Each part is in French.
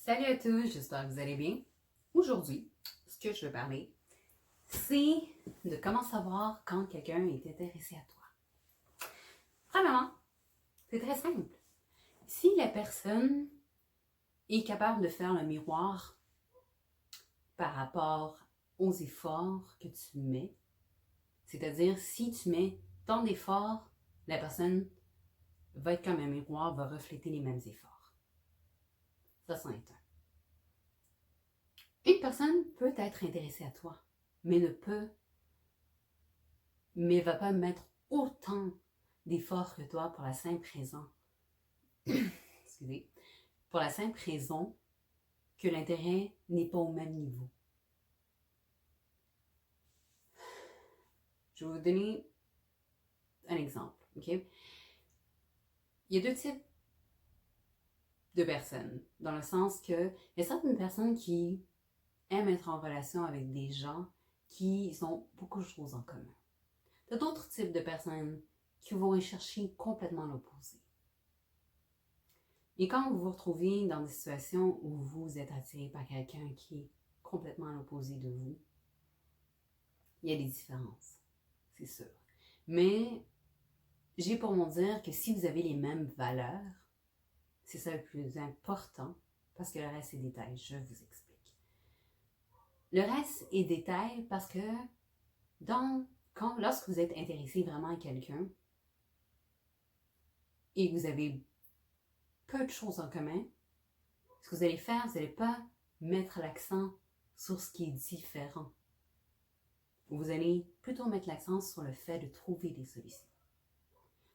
Salut à tous, j'espère que vous allez bien. Aujourd'hui, ce que je veux parler, c'est de comment savoir quand quelqu'un est intéressé à toi. Premièrement, c'est très simple. Si la personne est capable de faire le miroir par rapport aux efforts que tu mets, c'est-à-dire si tu mets tant d'efforts, la personne va être comme un miroir, va refléter les mêmes efforts. Ça, c'en est un. Une personne peut être intéressée à toi, mais va pas mettre autant d'efforts que toi pour la simple raison, excusez, pour la simple raison que l'intérêt n'est pas au même niveau. Je vais vous donner un exemple, ok? Il y a deux types de personnes, dans le sens que il y a certaines personnes qui aiment être en relation avec des gens qui ont beaucoup de choses en commun. Il y a d'autres types de personnes qui vont chercher complètement l'opposé. Et quand vous vous retrouvez dans des situations où vous êtes attiré par quelqu'un qui est complètement à l'opposé de vous, il y a des différences, c'est sûr. Mais j'ai pour mon dire que si vous avez les mêmes valeurs, c'est ça le plus important, parce que le reste est détail, je vous explique. Le reste est détail parce que lorsque vous êtes intéressé vraiment à quelqu'un et que vous avez peu de choses en commun, ce que vous allez faire, vous n'allez pas mettre l'accent sur ce qui est différent. Vous allez plutôt mettre l'accent sur le fait de trouver des solutions.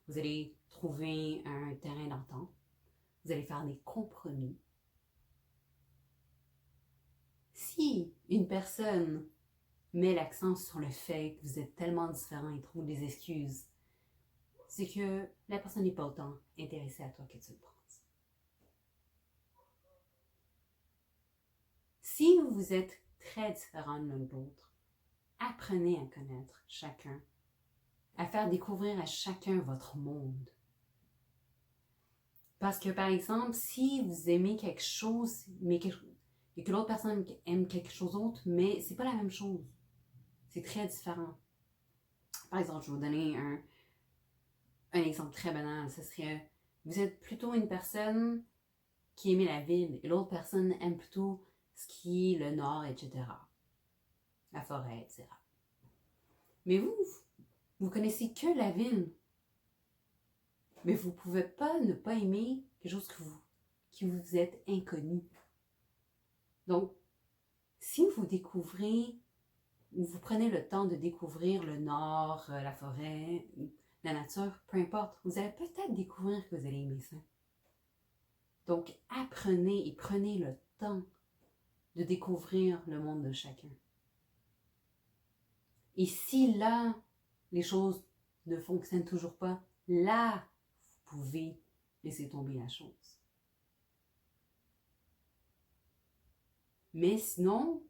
Vous allez trouver un terrain d'entente. Vous allez faire des compromis. Si une personne met l'accent sur le fait que vous êtes tellement différents et trouve des excuses, c'est que la personne n'est pas autant intéressée à toi que tu le penses. Si vous êtes très différents l'un de l'autre, apprenez à connaître chacun, à faire découvrir à chacun votre monde. Parce que, par exemple, si vous aimez quelque chose, et que l'autre personne aime quelque chose d'autre, mais c'est pas la même chose. C'est très différent. Par exemple, je vais vous donner un exemple très banal. Ce serait, vous êtes plutôt une personne qui aime la ville, et l'autre personne aime plutôt ce qui est le nord, etc. La forêt, etc. Mais vous connaissez que la ville. Mais vous pouvez pas ne pas aimer quelque chose qui vous êtes inconnu. Donc, si vous découvrez, ou vous prenez le temps de découvrir le nord, la forêt, la nature, peu importe, vous allez peut-être découvrir que vous allez aimer ça. Donc, apprenez et prenez le temps de découvrir le monde de chacun. Et si là, les choses ne fonctionnent toujours pas, là, vous pouvez laisser tomber la chose. Mais sinon,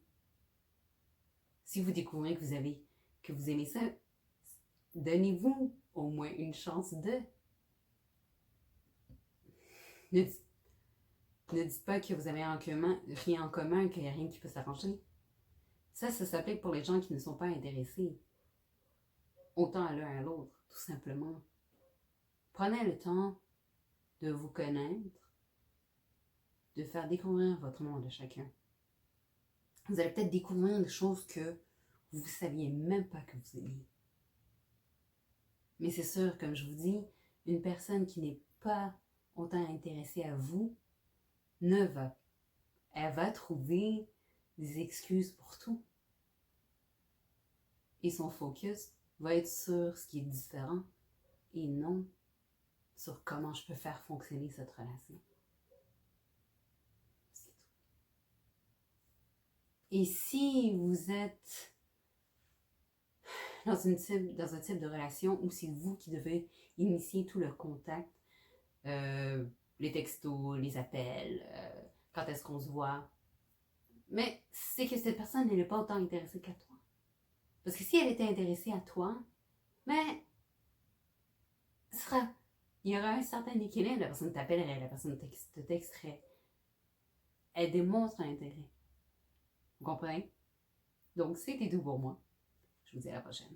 si vous découvrez que vous aimez ça, donnez-vous au moins une chance de. Ne dites pas que vous avez rien en commun, qu'il n'y a rien qui peut s'arranger. Ça s'applique pour les gens qui ne sont pas intéressés. Autant à l'un à l'autre, tout simplement. Prenez le temps de vous connaître, de faire découvrir votre monde à chacun. Vous allez peut-être découvrir des choses que vous ne saviez même pas que vous aimiez. Mais c'est sûr, comme je vous dis, une personne qui n'est pas autant intéressée à vous, elle va trouver des excuses pour tout. Et son focus va être sur ce qui est différent et non sur comment je peux faire fonctionner cette relation. C'est tout. Et si vous êtes dans un type de relation où c'est vous qui devez initier tout le contact, les textos, les appels, quand est-ce qu'on se voit, mais c'est que cette personne n'est pas autant intéressée qu'à toi. Parce que si elle était intéressée à toi, mais il y aura un certain équilibre. La personne t'appellerait, la personne te texterait. elle démontre un intérêt. Vous comprenez? Donc, c'était tout pour moi. Je vous dis à la prochaine.